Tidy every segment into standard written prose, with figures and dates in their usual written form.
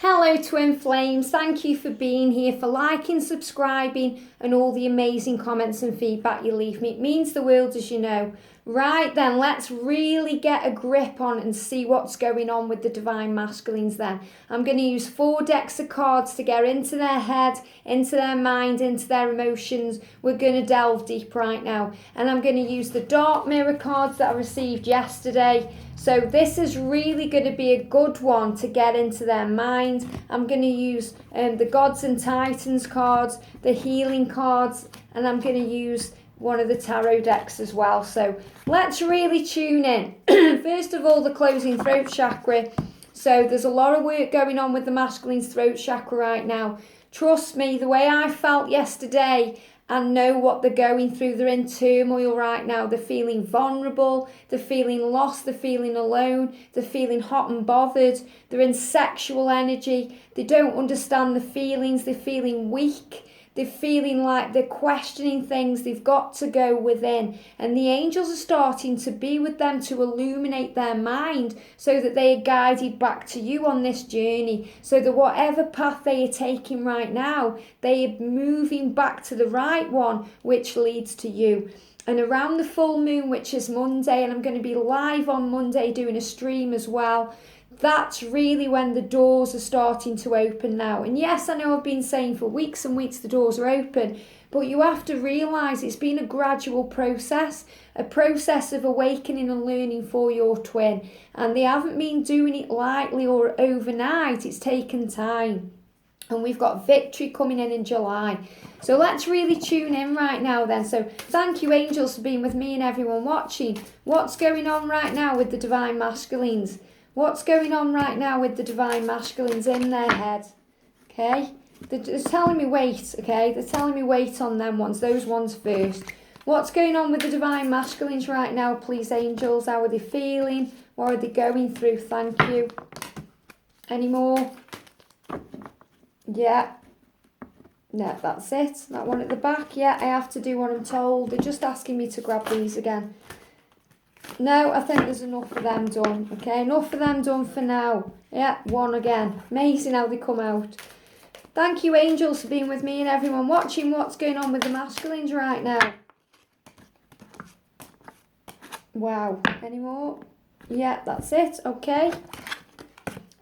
Hello Twin Flames, thank you for being here, for liking, subscribing and all the amazing comments and feedback you leave me. It means the world, as you know. Right then, let's really get a grip on and see what's going on with the Divine Masculines then. I'm going to use 4 decks of cards to get into their head, into their mind, into their emotions. We're going to delve deep right now. And I'm going to use the Dark Mirror cards that I received yesterday. So this is really going to be a good one to get into their mind. I'm going to use the Gods and Titans cards, the Healing cards, and I'm going to use one of the tarot decks as well. So let's really tune in. First of all, the closing throat chakra. So there's a lot of work going on with the masculine's throat chakra right now. Trust me, the way I felt yesterday, and know what they're going through. They're in turmoil right now. They're feeling vulnerable. They're feeling lost. They're feeling alone. They're feeling hot and bothered. They're in sexual energy. They don't understand the feelings. They're feeling weak. They're feeling like they're questioning things. They've got to go within. And the angels are starting to be with them to illuminate their mind so that they are guided back to you on this journey. So that whatever path they are taking right now, they are moving back to the right one, which leads to you. And around the full moon, which is Monday, and I'm going to be live on Monday doing a stream as well, that's really when the doors are starting to open now. And yes, I know I've been saying for weeks and weeks the doors are open, but you have to realise it's been a gradual process, a process of awakening and learning for your twin. And they haven't been doing it lightly or overnight, it's taken time. And we've got victory coming in July. So let's really tune in right now then. So thank you, angels, for being with me and everyone watching. What's going on right now with the Divine Masculines? What's going on right now with the Divine Masculines in their head? Okay? They're telling me wait, okay? They're telling me wait on them ones, those ones first. What's going on with the Divine Masculines right now, please, angels? How are they feeling? What are they going through? Thank you. Any more? Yeah. No, that's it. That one at the back. Yeah, I have to do what I'm told. They're just asking me to grab these again. No, I think there's enough of them done. Okay, enough of them done for now. Yeah, one again. Amazing how they come out. Thank you, angels, for being with me and everyone watching what's going on with the masculines right now. Wow. Any more? Yeah, that's it. Okay.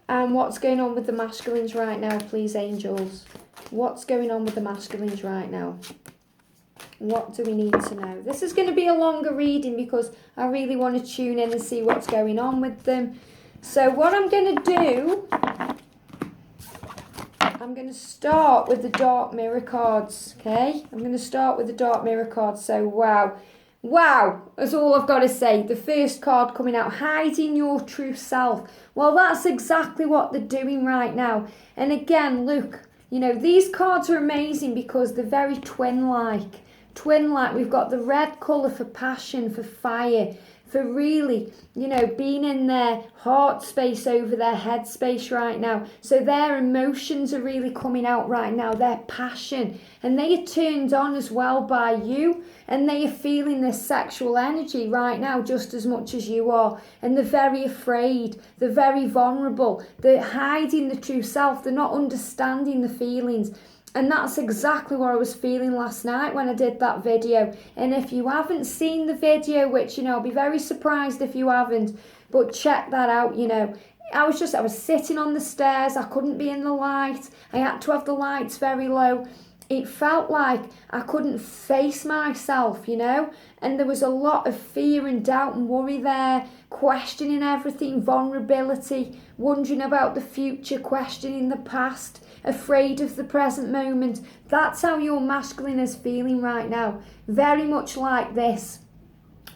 And what's going on with the masculines right now, please, angels? What's going on with the masculines right now? What do we need to know? This is going to be a longer reading because I really want to tune in and see what's going on with them. So what I'm going to do, I'm going to start with the Dark Mirror cards, okay? I'm going to start with the Dark Mirror cards. So wow. Wow, that's all I've got to say. The first card coming out, hiding your true self. Well, that's exactly what they're doing right now. And again, look, you know, these cards are amazing because they're very twin-like. Twin-like, we've got the red colour for passion, for fire, for really, you know, being in their heart space over their head space right now. So their emotions are really coming out right now, their passion. And they are turned on as well by you. And they are feeling this sexual energy right now just as much as you are. And they're very afraid. They're very vulnerable. They're hiding the true self. They're not understanding the feelings. And that's exactly what I was feeling last night when I did that video. And if you haven't seen the video, which, you know, I'll be very surprised if you haven't, but check that out, you know. I was sitting on the stairs. I couldn't be in the light. I had to have the lights very low. It felt like I couldn't face myself, you know, and there was a lot of fear and doubt and worry there, questioning everything, vulnerability, wondering about the future, questioning the past, afraid of the present moment. That's how your masculine is feeling right now, very much like this.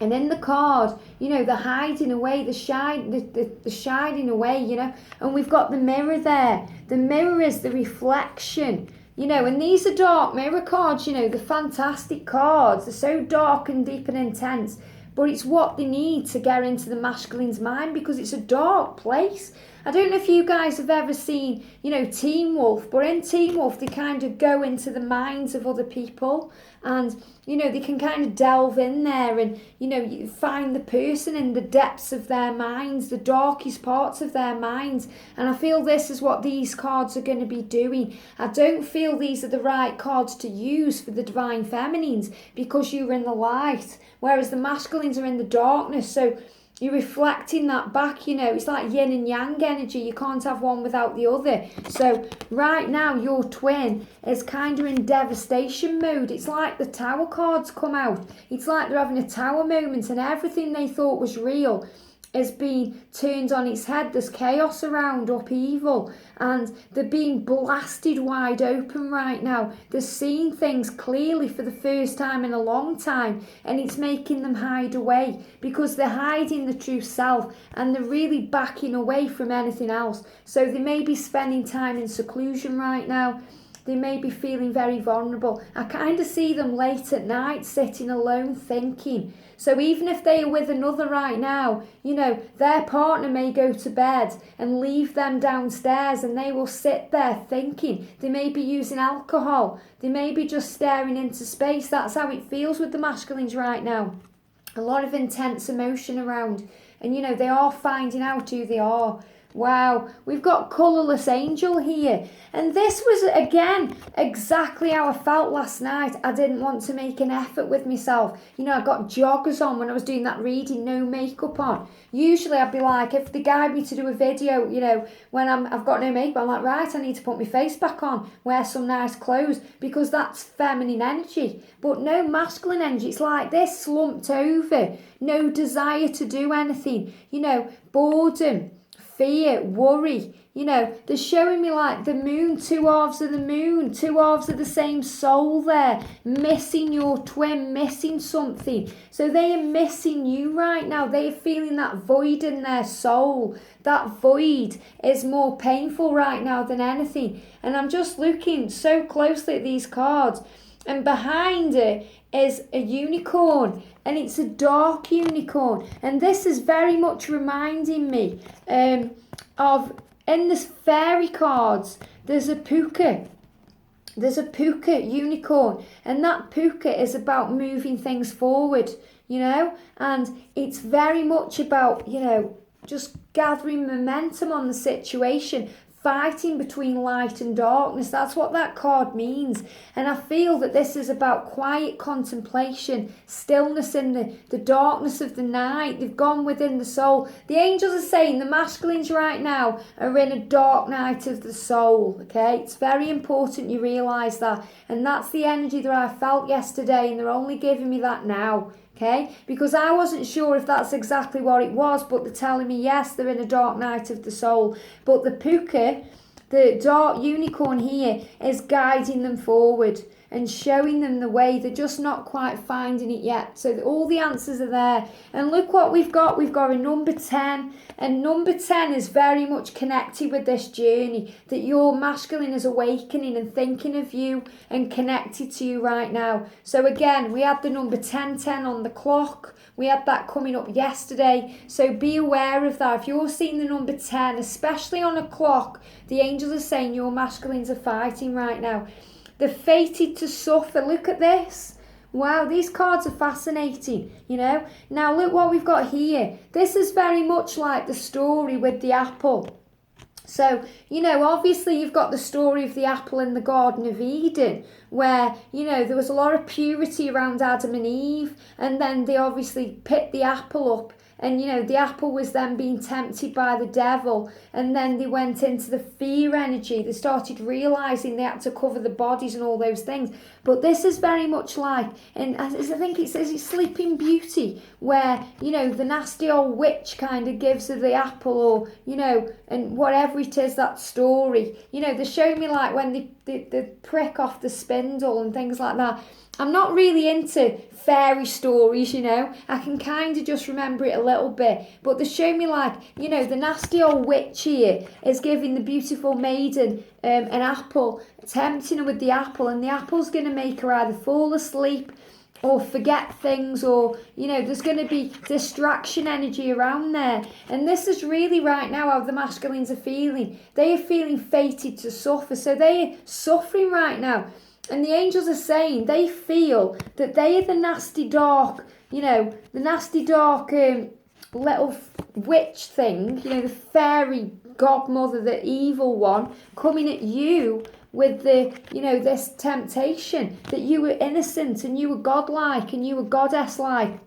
And in the card, you know, the hiding away, the shining away, you know, and we've got the mirror there. The mirror is the reflection. You know, and these are Dark Mirror cards, you know, the fantastic cards. They're so dark and deep and intense. But it's what they need to get into the masculine's mind because it's a dark place. I don't know if you guys have ever seen, Teen Wolf, but in Teen Wolf, they kind of go into the minds of other people, and, they can kind of delve in there and, you find the person in the depths of their minds, the darkest parts of their minds. And I feel this is what these cards are going to be doing. I don't feel these are the right cards to use for the Divine Feminines, because you're in the light, whereas the masculines are in the darkness. So you're reflecting that back, it's like yin and yang energy. You can't have one without the other. So right now, your twin is kind of in devastation mode. It's like the Tower cards come out. It's like they're having a tower moment, and everything they thought was real is being turned on its head. There's chaos around, upheaval, and they're being blasted wide open right now. They're seeing things clearly for the first time in a long time, and it's making them hide away, because they're hiding the true self and they're really backing away from anything else. So they may be spending time in seclusion right now. They may be feeling very vulnerable. I kind of see them late at night sitting alone thinking. So even if they are with another right now, their partner may go to bed and leave them downstairs, and they will sit there thinking. They may be using alcohol. They may be just staring into space. That's how it feels with the masculines right now. A lot of intense emotion around. And, they are finding out who they are. Wow, we've got Colourless Angel here. And this was, again, exactly how I felt last night. I didn't want to make an effort with myself. I got joggers on when I was doing that reading, no makeup on. Usually I'd be like, if they guide me to do a video, when I've got no makeup, I'm like, right, I need to put my face back on, wear some nice clothes, because that's feminine energy. But no, masculine energy. It's like this, slumped over, no desire to do anything, boredom, fear, worry. They're showing me like the moon, two halves of the moon, two halves of the same soul there, missing your twin, missing something. So they are missing you right now. They are feeling that void in their soul. That void is more painful right now than anything. And I'm just looking so closely at these cards, and behind it is a unicorn, and it's a dark unicorn. And this is very much reminding me of, in this fairy cards, there's a puka. There's a puka unicorn, and that puka is about moving things forward, and it's very much about, just gathering momentum on the situation, fighting between light and darkness. That's what that card means. And I feel that this is about quiet contemplation, stillness in the darkness of the night. They've gone within the soul. The angels are saying the masculines right now are in a dark night of the soul, okay? It's very important you realise that. And that's the energy that I felt yesterday, and they're only giving me that now. Okay, because I wasn't sure if that's exactly what it was, but they're telling me, yes, they're in a dark night of the soul. But the puka, the dark unicorn here, is guiding them forward and showing them the way. They're just not quite finding it yet. So all the answers are there. And look what we've got. We've got a number 10. And number 10 is very much connected with this journey, that your masculine is awakening and thinking of you and connected to you right now. So again, we had the number 1010 on the clock. We had that coming up yesterday. So be aware of that. If you're seeing the number 10, especially on a clock, the angels are saying your masculines are fighting right now. They're fated to suffer. Look at this. Wow, these cards are fascinating, Now look what we've got here. This is very much like the story with the apple. So, obviously you've got the story of the apple in the Garden of Eden, where, there was a lot of purity around Adam and Eve, and then they obviously picked the apple up. And, the apple was then being tempted by the devil. And then they went into the fear energy. They started realising they had to cover the bodies and all those things. But this is very much like, and I think it's Sleeping Beauty, where, the nasty old witch kind of gives her the apple, or, and whatever it is, that story. They show me like when they prick off the spindle and things like that. I'm not really into fairy stories, I can kind of just remember it a little bit. But they show me like, the nasty old witch here is giving the beautiful maiden an apple, tempting her with the apple. And the apple's going to make her either fall asleep or forget things, or there's going to be distraction energy around there. And this is really right now how the masculines are feeling. They are feeling fated to suffer, so they are suffering right now. And the angels are saying they feel that they are the nasty dark, the nasty dark little witch thing, the fairy godmother, the evil one, coming at you with the, this temptation that you were innocent and you were godlike and you were goddess-like.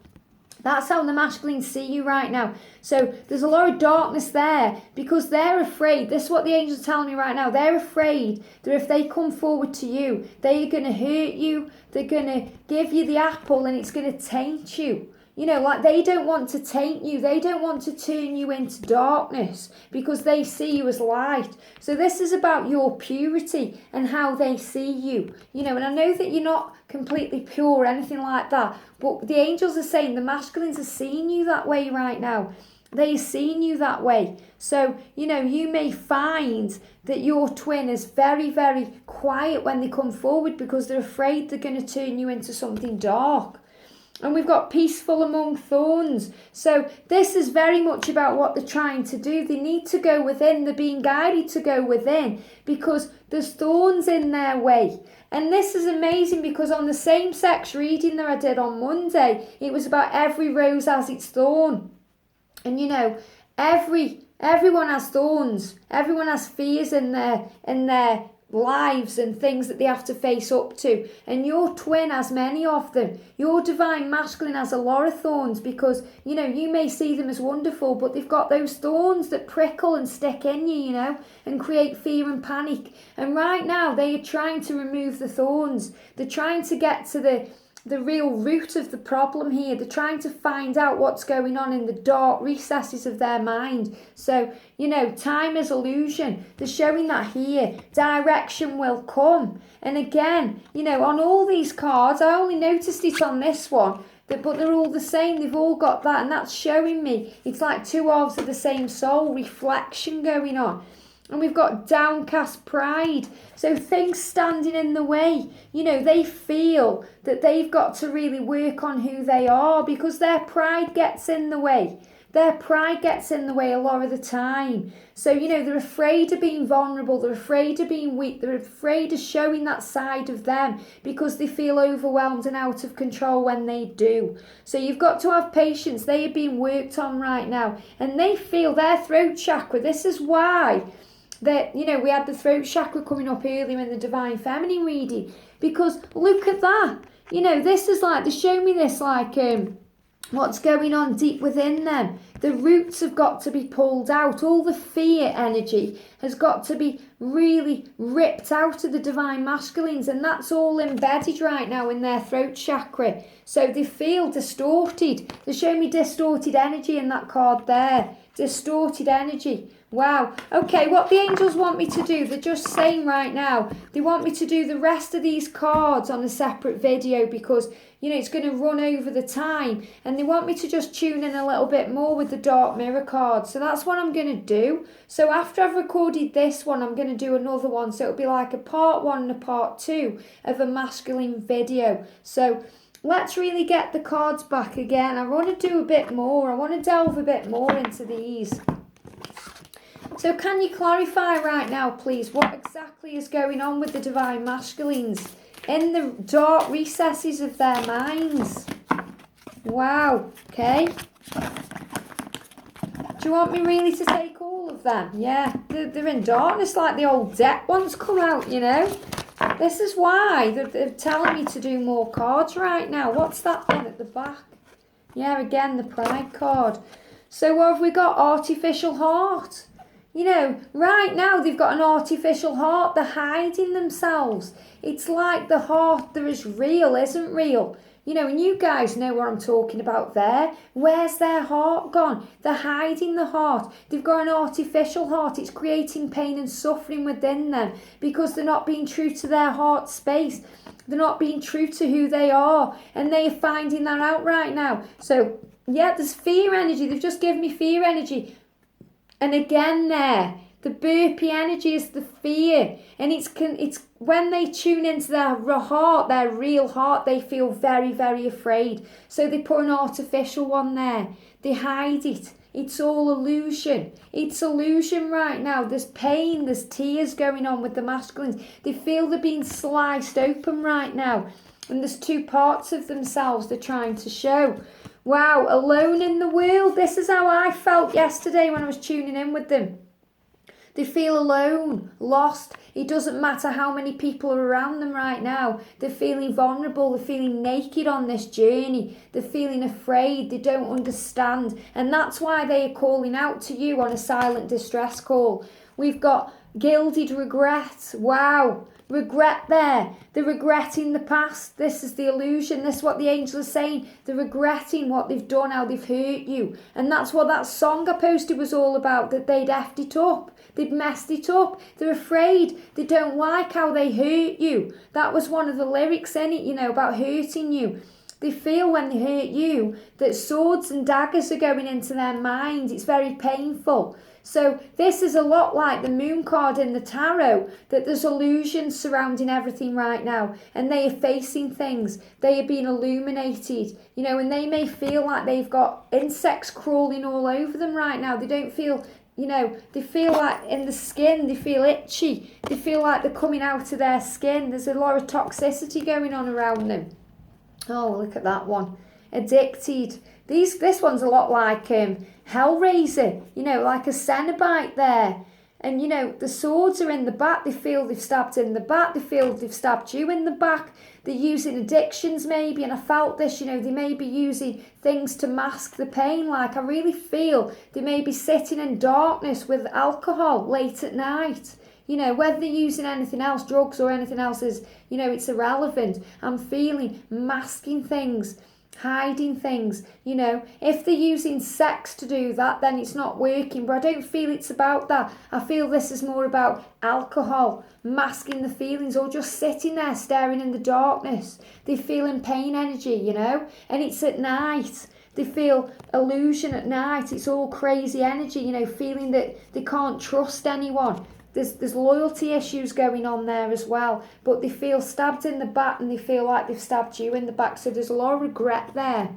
That's how the masculines see you right now. So there's a lot of darkness there because they're afraid. This is what the angels are telling me right now. They're afraid that if they come forward to you, they're going to hurt you. They're going to give you the apple and it's going to taint you. Like they don't want to taint you. They don't want to turn you into darkness because they see you as light. So this is about your purity and how they see you. And I know that you're not completely pure or anything like that, but the angels are saying the masculines are seeing you that way right now. They're seeing you that way. So, you may find that your twin is very, very quiet when they come forward because they're afraid they're going to turn you into something dark. And we've got peaceful among thorns. So this is very much about what they're trying to do. They need to go within. They're being guided to go within because there's thorns in their way. And this is amazing because on the same sex reading that I did on Monday, it was about every rose has its thorn. And everyone has thorns. Everyone has fears in their lives and things that they have to face up to, and your twin has many of them. Your divine masculine has a lot of thorns because you may see them as wonderful, but they've got those thorns that prickle and stick in you, and create fear and panic. And right now they are trying to remove the thorns. They're trying to get to the real root of the problem here. They're trying to find out what's going on in the dark recesses of their mind. So, time is illusion. They're showing that here. Direction will come. And again, on all these cards, I only noticed it on this one, but they're all the same. They've all got that. And that's showing me it's like two halves of the same soul, reflection going on. And we've got downcast pride. So things standing in the way. They feel that they've got to really work on who they are because their pride gets in the way. Their pride gets in the way a lot of the time. So, they're afraid of being vulnerable. They're afraid of being weak. They're afraid of showing that side of them because they feel overwhelmed and out of control when they do. So you've got to have patience. They are being worked on right now. And they feel their throat chakra. This is why that, we had the throat chakra coming up earlier in the Divine Feminine reading. Because look at that. This is like, they show me this like what's going on deep within them. The roots have got to be pulled out. All the fear energy has got to be really ripped out of the Divine Masculines. And that's all embedded right now in their throat chakra. So they feel distorted. They show me distorted energy in that card there. Distorted energy. Wow. Okay, what the angels want me to do, they're just saying right now, they want me to do the rest of these cards on a separate video because, it's going to run over the time. And they want me to just tune in a little bit more with the Dark Mirror cards. So that's what I'm going to do. So after I've recorded this one, I'm going to do another one. So it'll be like a part 1 and a part 2 of a masculine video. So let's really get the cards back again. I want to do a bit more. I want to delve a bit more into these. So can you clarify right now, please, what exactly is going on with the Divine Masculines in the dark recesses of their minds? Wow, okay. Do you want me really to take all of them? Yeah, they're in darkness like the old deck ones come out, This is why they're telling me to do more cards right now. What's that one at the back? Yeah, again, the Pride card. So what have we got? Artificial heart. Right now they've got an artificial heart. They're hiding themselves. It's like the heart that is real isn't real. And you guys know what I'm talking about there. Where's their heart gone? They're hiding the heart. They've got an artificial heart. It's creating pain and suffering within them because they're not being true to their heart space. They're not being true to who they are. And they are finding that out right now. So, yeah, there's fear energy. They've just given me fear energy. And again The burpee energy is the fear. And it's when they tune into their heart, their real heart, they feel very, very afraid. So they put an artificial one there. They hide it. It's all illusion. It's illusion right now. There's pain, there's tears going on with the masculines. They feel they're being sliced open right now. And there's two parts of themselves they're trying to show. Wow, alone in the world. This is how I felt yesterday when I was tuning in with them. They feel alone, lost. It doesn't matter how many people are around them right now. They're feeling vulnerable. They're feeling naked on this journey. They're feeling afraid. They don't understand. And that's why they are calling out to you on a silent distress call. We've got gilded regret. Wow. Regret there. They're regretting the past. This is the illusion. This is what the angel is saying. They're regretting what they've done, how they've hurt you. And that's what that song I posted was all about, that they'd effed it up. They'd messed it up. They're afraid. They don't like how they hurt you. That was one of the lyrics in it, about hurting you. They feel when they hurt you that swords and daggers are going into their mind. It's very painful. So this is a lot like the moon card in the tarot, that there's illusions surrounding everything right now, and they are facing things. They are being illuminated, and they may feel like they've got insects crawling all over them right now. They don't feel, they feel like in the skin, they feel itchy. They feel like they're coming out of their skin. There's a lot of toxicity going on around them. Oh, look at that one. Addicted. This one's a lot like Hellraiser, like a Cenobite there. And, the swords are in the back. They feel they've stabbed in the back. They feel they've stabbed you in the back. They're using addictions maybe. And I felt this, they may be using things to mask the pain. Like I really feel they may be sitting in darkness with alcohol late at night. Whether they're using anything else, drugs or anything else is, it's irrelevant. I'm feeling masking things, hiding things. If they're using sex to do that, then it's not working. But I don't feel it's about that. I feel this is more about alcohol, masking the feelings, or just sitting there staring in the darkness. They're feeling pain energy, and it's at night. They feel illusion at night. It's all crazy energy, feeling that they can't trust anyone. There's loyalty issues going on there as well, but they feel stabbed in the back and they feel like they've stabbed you in the back. So there's a lot of regret there.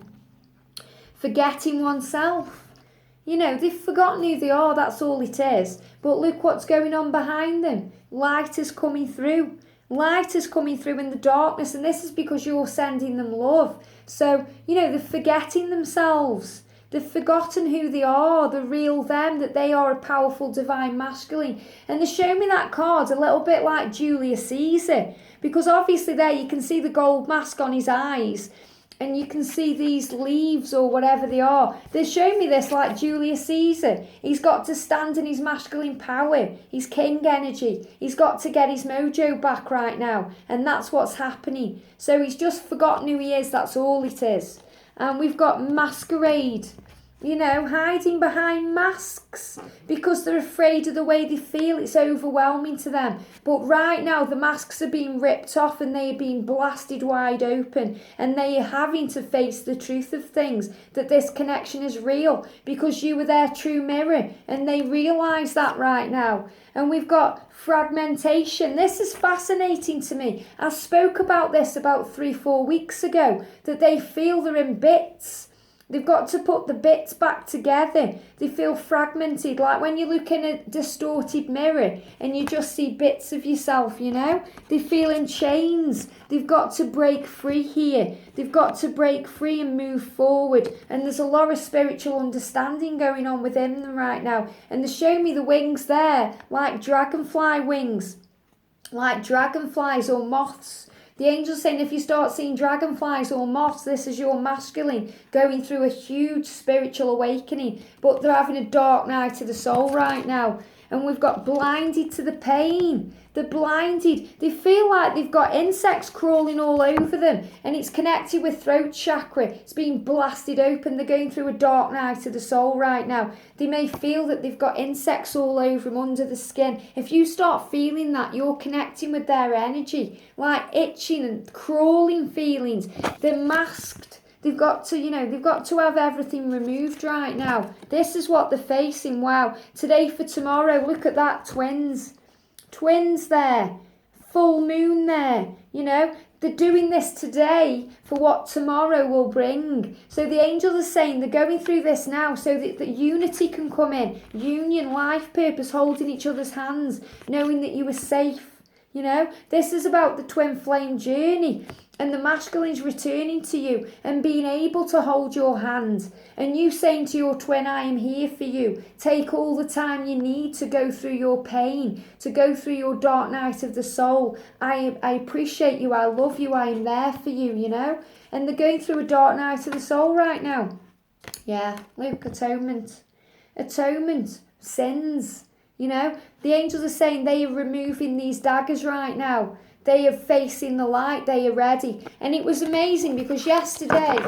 Forgetting oneself. They've forgotten who they are, that's all it is. But look what's going on behind them. Light is coming through. Light is coming through in the darkness, and this is because you're sending them love. So, they're forgetting themselves. They've forgotten who they are, the real them, that they are a powerful divine masculine. And they show me that card a little bit like Julius Caesar, because obviously there you can see the gold mask on his eyes, and you can see these leaves or whatever they are. They show me this like Julius Caesar. He's got to stand in his masculine power, his king energy. He's got to get his mojo back right now, and that's what's happening. So he's just forgotten who he is, that's all it is. And we've got masquerade, hiding behind masks because they're afraid of the way they feel. It's overwhelming to them. But right now, the masks are being ripped off and they are being blasted wide open. And they are having to face the truth of things, that this connection is real because you were their true mirror. And they realise that right now. And we've got fragmentation. This is fascinating to me. I spoke about this about 3-4 weeks ago, that they feel they're in bits. They've got to put the bits back together. They feel fragmented, like when you look in a distorted mirror and you just see bits of yourself, They feel in chains. They've got to break free here. They've got to break free and move forward. And there's a lot of spiritual understanding going on within them right now. And they show me the wings there, like dragonfly wings, like dragonflies or moths. The angel's saying if you start seeing dragonflies or moths, this is your masculine going through a huge spiritual awakening. But they're having a dark night of the soul right now. And we've got blinded to the pain. They're blinded. They feel like they've got insects crawling all over them. And it's connected with throat chakra. It's being blasted open. They're going through a dark night of the soul right now. They may feel that they've got insects all over them under the skin. If you start feeling that, you're connecting with their energy. Like itching and crawling feelings. They're masked. they've got to, they've got to have everything removed right now. This is what they're facing. Wow. Today for tomorrow, look at that, twins. Twins there. Full moon there, They're doing this today for what tomorrow will bring. So the angels are saying they're going through this now so that unity can come in. Union, life, purpose, holding each other's hands, knowing that you are safe. This is about the twin flame journey and the masculines returning to you and being able to hold your hand. And you saying to your twin, I am here for you. Take all the time you need to go through your pain, to go through your dark night of the soul. I appreciate you. I love you. I am there for you, And they're going through a dark night of the soul right now. Yeah, look, atonement. Atonement, sins. The angels are saying they are removing these daggers right now. They are facing the light. They are ready. And it was amazing because yesterday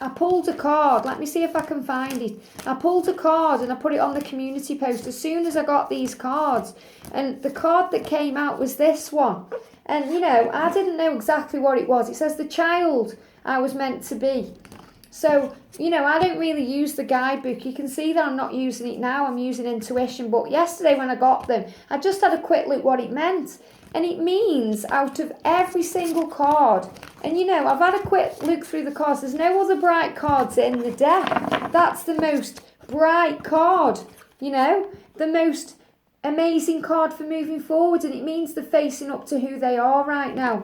I pulled a card. Let me see if I can find it. I pulled a card and I put it on the community post as soon as I got these cards. And the card that came out was this one. And, I didn't know exactly what it was. It says the child I was meant to be. So, I don't really use the guidebook. You can see that I'm not using it now. I'm using intuition. But yesterday when I got them, I just had a quick look what it meant. And it means out of every single card, and I've had a quick look through the cards. There's no other bright cards in the deck. That's the most bright card, the most amazing card for moving forward. And it means they're facing up to who they are right now.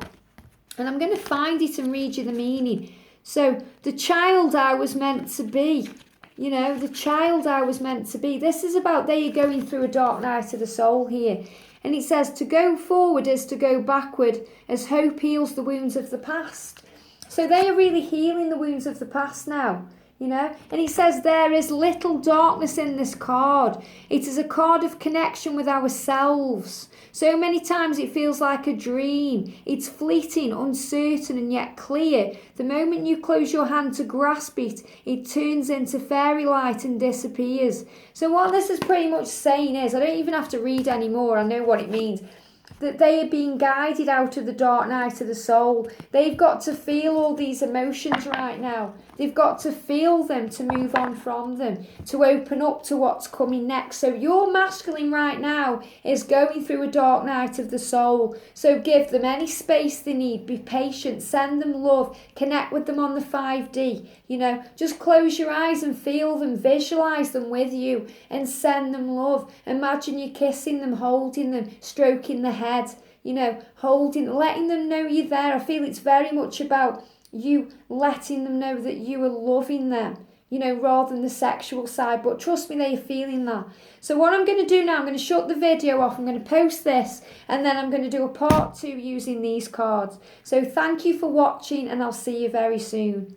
And I'm going to find it and read you the meaning. So, the child I was meant to be, the child I was meant to be. This is about they are going through a dark night of the soul here. And it says to go forward is to go backward as hope heals the wounds of the past. So they are really healing the wounds of the past now. And it says there is little darkness in this card. It is a card of connection with ourselves. So many times it feels like a dream. It's fleeting, uncertain and yet clear. The moment you close your hand to grasp it, it turns into fairy light and disappears. So what this is pretty much saying is, I don't even have to read anymore, I know what it means. That they are being guided out of the dark night of the soul. They've got to feel all these emotions right now. They've got to feel them to move on from them, to open up to what's coming next. So your masculine right now is going through a dark night of the soul. So give them any space they need. Be patient. Send them love. Connect with them on the 5D. Just close your eyes and feel them. Visualize them with you and send them love. Imagine you kissing them, holding them, stroking the head, holding, letting them know you're there. I feel it's very much about you letting them know that you are loving them, rather than the sexual side. But trust me, they're feeling that. So what I'm going to do now, I'm going to shut the video off. I'm going to post this and then I'm going to do a part 2 using these cards. So thank you for watching and I'll see you very soon.